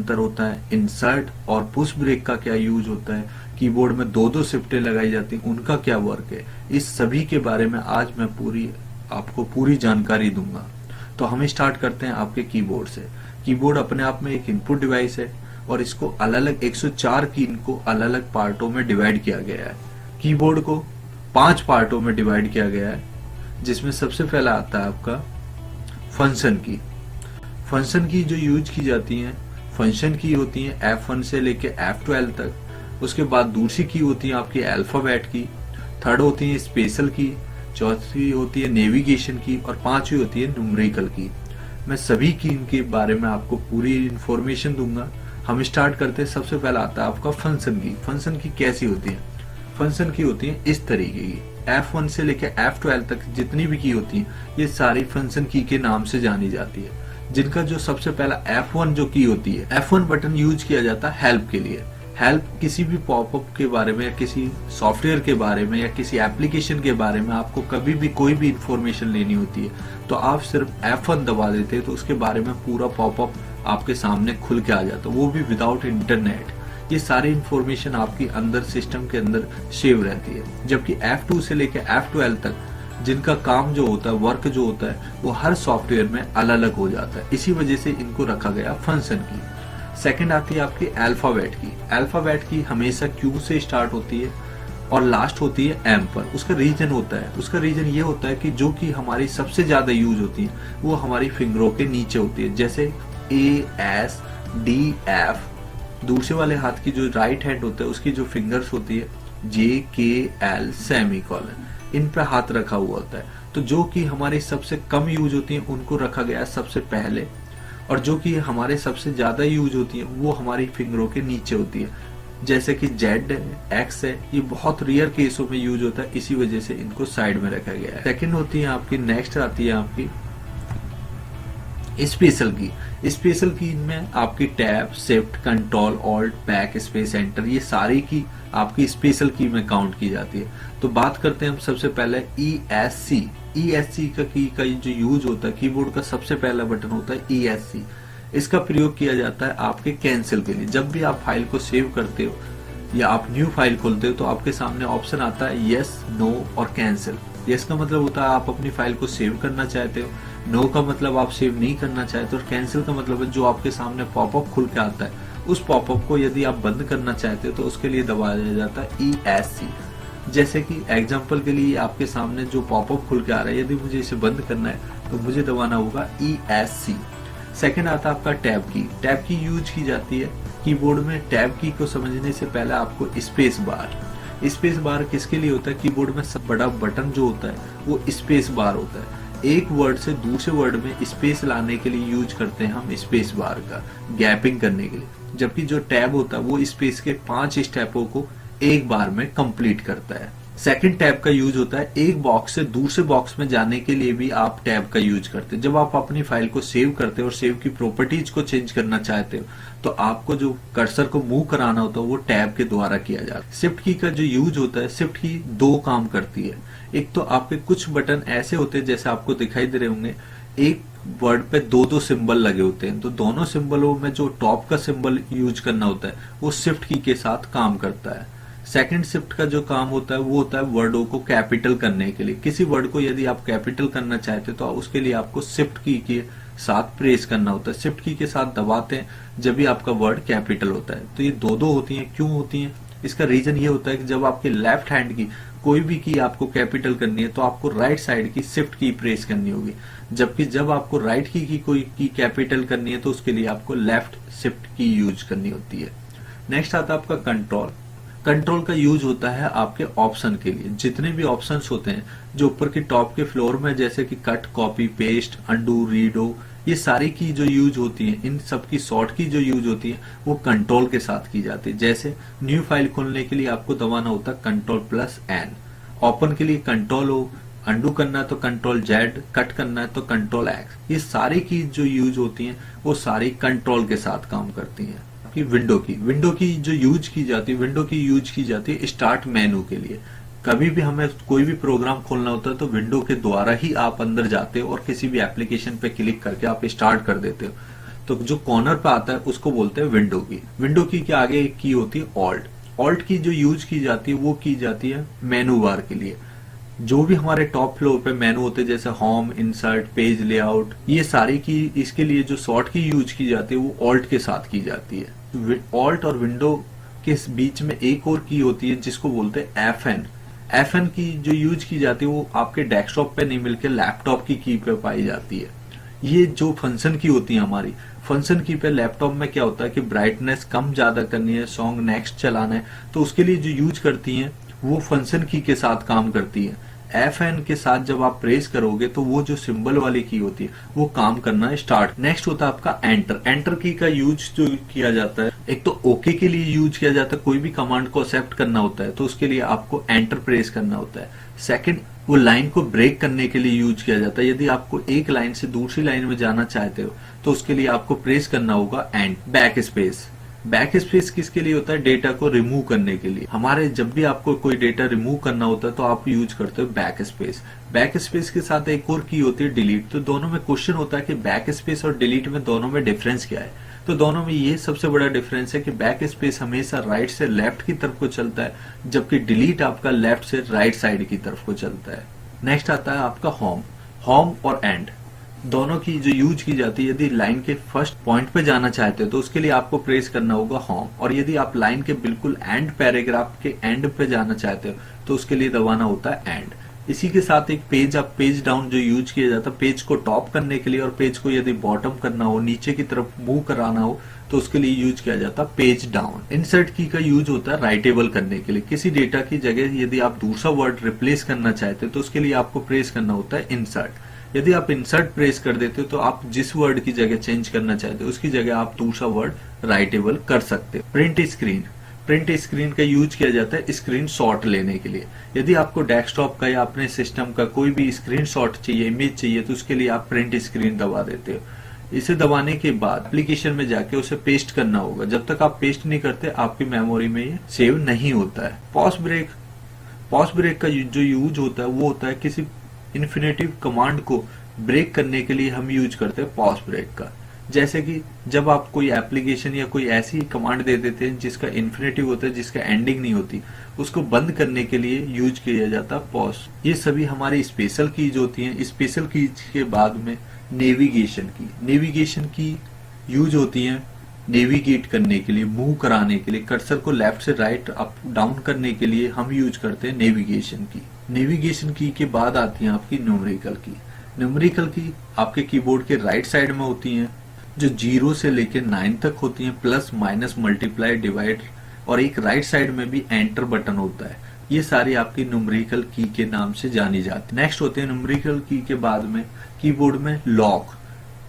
अंतर होता है, इंसर्ट और पुश ब्रेक का क्या यूज होता है, कीबोर्ड में दो दो शिफ्टें लगाई जाती हैं उनका क्या वर्क है, इस सभी के बारे में आज मैं आपको पूरी जानकारी दूंगा। तो हम स्टार्ट करते हैं आपके कीबोर्ड से। कीबोर्ड अपने आप में एक इनपुट डिवाइस है और इसको अलग अलग 104 की इनको अलग अलग पार्टों में डिवाइड किया गया है। कीबोर्ड को 5 पार्टों में डिवाइड किया गया है, जिसमें सबसे पहला आता है आपका फंक्शन की। फंक्शन की जो यूज की जाती है, फंक्शन की होती है F1 से लेके F12 तक। उसके बाद दूसरी की होती है आपकी अल्फाबेट की, थर्ड होती है स्पेशल की, चौथी होती है नेविगेशन की और पांचवी होती है न्यूमेरिकल की। मैं सभी की इनके बारे में आपको पूरी इंफॉर्मेशन दूंगा। हम स्टार्ट करते हैं। सबसे पहला आता है आपका फंक्शन की। फंक्शन की कैसी होती है? फंक्शन की होती है इस तरीके की, F1 से लेकर F12 तक जितनी भी की होती है ये सारी फंक्शन की के नाम से जानी जाती है। जिनका जो सबसे पहला F1 जो की होती है, F1 बटन यूज किया जाता है हेल्प के लिए। हेल्प किसी भी पॉपअप के बारे में या किसी सॉफ्टवेयर के बारे में या किसी एप्लीकेशन के बारे में आपको कभी भी कोई भी इंफॉर्मेशन लेनी होती है तो आप सिर्फ F1 दबा देते हैं तो उसके बारे में पूरा पॉपअप आपके सामने खुल के आ जाता है, वो भी विदाउट इंटरनेट। ये सारी इंफॉर्मेशन आपकी अंदर सिस्टम के अंदर सेव रहती है। जबकि F2 से लेकर F12 तक जिनका काम जो होता है, वर्क जो होता है, वो हर सॉफ्टवेयर में अलग अलग हो जाता है। इसी वजह से इनको रखा गया फंक्शन की। सेकंड आती है आपकी अल्फाबेट की। अल्फाबेट की हमेशा Q से स्टार्ट होती है और लास्ट होती है M पर। उसका रीजन होता है, उसका रीजन ये होता है कि जो कि हमारी सबसे ज्यादा यूज होती है वो हमारी फिंगरों के नीचे होती है। जैसे A, S, D, F। दूसरे वाले हाथ की जो राइट हैंड होता है उसकी जो फिंगर्स होती है J, K, L, सेमीकोलन, इन पे हाथ रखा हुआ होता है। तो जो कि हमारी सबसे कम यूज होती है उनको रखा गया सबसे पहले, और जो कि हमारे सबसे ज्यादा यूज होती है वो हमारी फिंगरों के नीचे होती है। जैसे कि Z है, X है, ये बहुत रेयर केसों में यूज होता है, इसी वजह से इनको साइड में रखा गया है। सेकंड होती है आपकी, नेक्स्ट आती है आपकी स्पेशल की। स्पेशल की में आपकी tab, shift, control, alt, back space, enter, ये सारी की आपकी स्पेशल की में काउंट की जाती है। तो बात करते हैं हम सबसे पहले ESC। ESC का की का जो यूज होता है, कीबोर्ड का सबसे पहला बटन होता है ESC। इसका प्रयोग किया जाता है आपके कैंसिल के लिए। जब भी आप फाइल को सेव करते हो या आप न्यू फाइल खोलते हो तो आपके सामने ऑप्शन आता है यस, नो और कैंसिल। यस का मतलब होता है आप अपनी फाइल को सेव करना चाहते हो, नो का मतलब आप सेव नहीं करना चाहते, और कैंसिल का मतलब है जो आपके सामने पॉपअप खुल के आता है उस पॉपअप को यदि आप बंद करना चाहते हो तो उसके लिए दबाया जाता है ESC। जैसे कि एग्जांपल के लिए आपके सामने जो पॉपअप खुल के आ रहा है, यदि मुझे इसे बंद करना है तो मुझे दबाना होगा ESC। सेकंड आता है आपका टैब की। टैब की यूज की जाती है कीबोर्ड में। टैब की को समझने से पहले आपको स्पेस बार। स्पेस बार किसके लिए होता है? कीबोर्ड में सब बड़ा बटन जो होता है वो स्पेस बार होता है। एक वर्ड से दूसरे वर्ड में स्पेस लाने के लिए यूज करते हैं हम स्पेस बार का, गैपिंग करने के लिए। जबकि जो टैब होता है वो स्पेस के 5 स्टेपों को एक बार में कंप्लीट करता है। सेकंड टैब का यूज होता है एक बॉक्स से दूसरे बॉक्स में जाने के लिए भी आप टैब का यूज करते हैं। जब आप अपनी फाइल को सेव करते हो और सेव की प्रॉपर्टीज को चेंज करना चाहते हो तो आपको जो कर्सर को मूव कराना होता है वो टैब के द्वारा किया जाता है। शिफ्ट की का जो यूज होता है, शिफ्ट की 2 काम करती है। एक तो आपके कुछ बटन ऐसे होते हैं जैसे आपको दिखाई दे रहे होंगे, एक वर्ड पे 2-2 सिंबल लगे होते हैं, तो दोनों सिंबलों में जो टॉप का सिंबल यूज करना होता है वो शिफ्ट की के साथ काम करता है। सेकंड शिफ्ट का जो काम होता है वो होता है वर्डों को कैपिटल करने के लिए। किसी वर्ड को यदि आप कैपिटल करना चाहते हो तो उसके लिए आपको शिफ्ट की के साथ प्रेस करना होता है। शिफ्ट की के साथ दबाते हैं जब भी आपका वर्ड कैपिटल होता है। तो ये 2-2 होती हैं। क्यों होती हैं? इसका रीजन ये होता है कि जब आपके लेफ्ट हैंड की कोई भी की आपको कैपिटल करनी है तो आपको राइट साइड की शिफ्ट की प्रेस करनी होगी, जबकि जब आपको राइट की कोई की कैपिटल करनी है तो उसके लिए आपको लेफ्ट शिफ्ट की यूज करनी होती है। नेक्स्ट आता है आपका कंट्रोल। कंट्रोल का यूज होता है आपके ऑप्शन के लिए। जितने भी ऑप्शंस होते हैं जो ऊपर के टॉप के फ्लोर में, जैसे कि cut, copy, paste, undo, redo, ये सारी की जो यूज होती है, इन सब की शॉर्ट की जो यूज होती है वो कंट्रोल के साथ की जाती है। जैसे न्यू फाइल खोलने के लिए आपको दबाना होता है Ctrl+N, ओपन के लिए कंट्रोल हो, अंडू करना है तो Ctrl+Z, कट करना है तो Ctrl+X। ये सारी की जो यूज होती हैं वो सारी कंट्रोल के साथ काम करती हैं। विंडो की जो यूज की जाती है, विंडो की यूज की जाती है स्टार्ट मेनू के लिए। कभी भी हमें कोई भी प्रोग्राम खोलना होता है तो विंडो के द्वारा ही आप अंदर जाते हो और किसी भी एप्लीकेशन पे क्लिक करके आप स्टार्ट कर देते हो। तो जो कॉर्नर पे आता है उसको बोलते हैं विंडो की। विंडो की के आगे एक की होती है ऑल्ट। ऑल्ट की जो यूज की जाती है वो की जाती है मेनू बार के लिए। जो भी हमारे टॉप फ्लोर पे मेनू होते हैं जैसे होम, इंसर्ट, पेज लेआउट, ये सारी की इसके लिए जो शॉर्ट की यूज की जाती है वो ऑल्ट के साथ की जाती है। ऑल्ट और विंडो के बीच में एक और की होती है जिसको बोलते हैं FN। FN की जो यूज की जाती है वो आपके डेस्कटॉप पे नहीं मिलकर लैपटॉप की पे पाई जाती है। ये जो फंक्शन की होती है हमारी, फंक्शन की पे लैपटॉप में क्या होता है कि ब्राइटनेस कम ज्यादा करनी है, सॉन्ग नेक्स्ट चलाना है, तो उसके लिए जो यूज करती हैं वो फंक्शन की के साथ काम करती है। FN के साथ जब आप प्रेस करोगे तो वो जो सिंबल वाली की होती है वो काम करना स्टार्ट। नेक्स्ट होता है आपका एंटर। एंटर की का यूज जो किया जाता है, एक तो ओके के लिए यूज किया जाता है, कोई भी कमांड को एक्सेप्ट करना होता है तो उसके लिए आपको एंटर प्रेस करना होता है। सेकंड, वो लाइन को ब्रेक करने के लिए यूज किया जाता है। यदि आपको एक लाइन से दूसरी लाइन में जाना चाहते हो तो उसके लिए आपको प्रेस करना होगा and. Back space. Back space किसके लिए होता है? डेटा को रिमूव करने के लिए। हमारे जब भी आपको कोई डेटा रिमूव करना होता है तो आप यूज करते हो बैक स्पेस। बैक स्पेस के साथ एक और की होती है डिलीट। तो दोनों में क्वेश्चन होता है कि बैक स्पेस और डिलीट में दोनों में डिफरेंस क्या है? तो दोनों में ये सबसे बड़ा डिफरेंस है कि बैक स्पेस हमेशा राइट से लेफ्ट की तरफ को चलता है, जबकि डिलीट आपका लेफ्ट से राइट साइड की तरफ को चलता है। नेक्स्ट आता है आपका होम। होम और एंड दोनों की जो यूज की जाती है, यदि लाइन के फर्स्ट पॉइंट पे जाना चाहते हो तो उसके लिए आपको प्रेस करना होगा होम, और यदि आप लाइन के बिल्कुल एंड पैराग्राफ के एंड पे जाना चाहते हो तो उसके लिए दबाना होता है एंड। इसी के साथ एक पेज अप, पेज डाउन जो यूज किया जाता है पेज को टॉप करने के लिए, और पेज को यदि बॉटम करना हो, नीचे की तरफ मूव कराना हो तो उसके लिए यूज किया जाता है पेज डाउन। इंसर्ट की का यूज होता है राइटेबल करने के लिए। किसी डेटा की जगह यदि आप दूसरा वर्ड रिप्लेस करना चाहते हो तो उसके लिए आपको प्रेस करना होता है इंसर्ट। यदि आप इंसर्ट प्रेस कर देते हो तो आप जिस वर्ड की जगह चेंज करना चाहते हो उसकी जगह आप दूसरा वर्ड राइटेबल कर सकते हो। Print screen. प्रिंट स्क्रीन का यूज किया जाता है स्क्रीन शॉट लेने के लिए। यदि आपको डेस्कटॉप का या अपने सिस्टम का कोई भी स्क्रीन शॉट चाहिए, इमेज चाहिए, तो उसके लिए आप प्रिंट स्क्रीन दबा देते हो। इसे दबाने के बाद एप्लीकेशन में जाके उसे पेस्ट करना होगा। जब तक आप पेस्ट नहीं करते आपकी मेमोरी में ये सेव नहीं होता है। Pause break. पॉज ब्रेक का जो यूज होता है वो होता है किसी इन्फिनेटिव कमांड को ब्रेक करने के लिए हम यूज करते हैं पॉज ब्रेक का। जैसे कि जब आप कोई एप्लीकेशन या कोई ऐसी कमांड दे देते हैं जिसका इन्फिनेटिव होता है, जिसका एंडिंग नहीं होती, उसको बंद करने के लिए यूज किया जाता है पॉज। ये सभी हमारी स्पेशल कीज होती हैं। स्पेशल कीज के बाद में नेविगेशन की। नेविगेशन की यूज होती है नेविगेट करने के लिए, मूव कराने के लिए, कर्सर को लेफ्ट से राइट अप डाउन करने के लिए हम यूज करते हैं नेविगेशन की। नेविगेशन की के बाद आती है आपकी न्यूमेरिकल की। न्यूमेरिकल की आपके कीबोर्ड के राइट साइड में होती हैं, जो 0 से लेकर 9 तक होती हैं, प्लस माइनस मल्टीप्लाई डिवाइड, और एक राइट साइड में भी एंटर बटन होता है। ये सारी आपकी न्यूमेरिकल की के नाम से जानी जाती है। नेक्स्ट होते हैं न्यूमेरिकल की के बाद में कीबोर्ड में लॉक।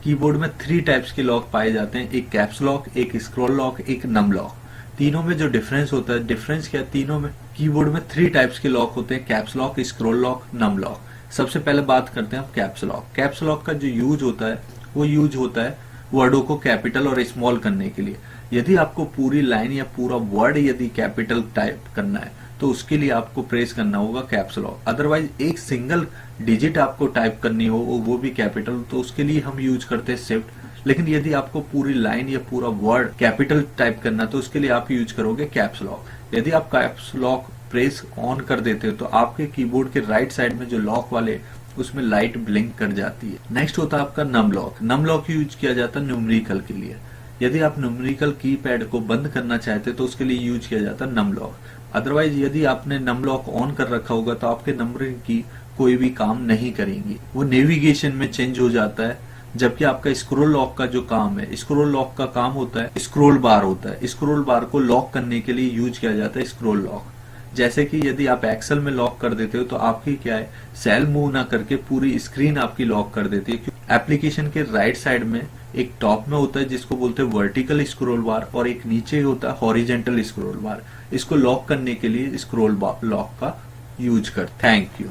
कीबोर्ड में 3 टाइप्स के लॉक पाए जाते हैं, एक कैप्स लॉक, एक स्क्रॉल लॉक, एक नम लॉक। तीनों में जो डिफरेंस होता है, डिफरेंस क्या है, तीनों में कीबोर्ड में 3 टाइप्स के लॉक होते हैं, कैप्स लॉक, स्क्रॉल लॉक, नम लॉक। सबसे पहले बात करते हैं हम कैप्स लॉक। कैप्स लॉक का जो यूज होता है वो यूज होता है वर्डों को कैपिटल और स्मॉल करने के लिए। यदि आपको पूरी लाइन या पूरा वर्ड यदि कैपिटल टाइप करना है तो उसके लिए आपको प्रेस करना होगा कैप्स लॉक। अदरवाइज एक सिंगल डिजिट आपको टाइप करनी हो वो भी कैपिटल, तो उसके लिए हम यूज करते हैं शिफ्ट। लेकिन यदि आपको पूरी लाइन या पूरा वर्ड कैपिटल टाइप करना तो उसके लिए आप यूज करोगे कैप्स लॉक। यदि आप कैप्स लॉक प्रेस ऑन कर देते हो तो आपके कीबोर्ड के राइट साइड में जो लॉक वाले उसमें लाइट ब्लिंक कर जाती है। नेक्स्ट होता है आपका नम लॉक। नम लॉक यूज किया जाता है न्यूमेरिकल के लिए। यदि आप न्यूमेरिकल कीपैड को बंद करना चाहते तो उसके लिए यूज किया जाता है नम लॉक। अदरवाइज यदि आपने नम लॉक ऑन कर रखा होगा तो आपके नंबरिंग की कोई भी काम नहीं करेंगी, वो नेविगेशन में चेंज हो जाता है। जबकि आपका स्क्रॉल लॉक का जो काम है, स्क्रॉल लॉक का काम होता है स्क्रॉल बार होता है। स्क्रॉल बार को लॉक करने के लिए यूज किया जाता है स्क्रॉल लॉक। जैसे कि यदि आप एक्सेल में लॉक कर देते हो तो आपकी क्या है, सेल मूव ना करके पूरी स्क्रीन आपकी लॉक कर देती है। एप्लीकेशन के राइट साइड में एक टॉप में होता है जिसको बोलते हैं वर्टिकल स्क्रॉल बार, और एक नीचे होता है हॉरिजेंटल स्क्रॉल बार। इसको लॉक करने के लिए स्क्रॉल लॉक का यूज कर। Thank you.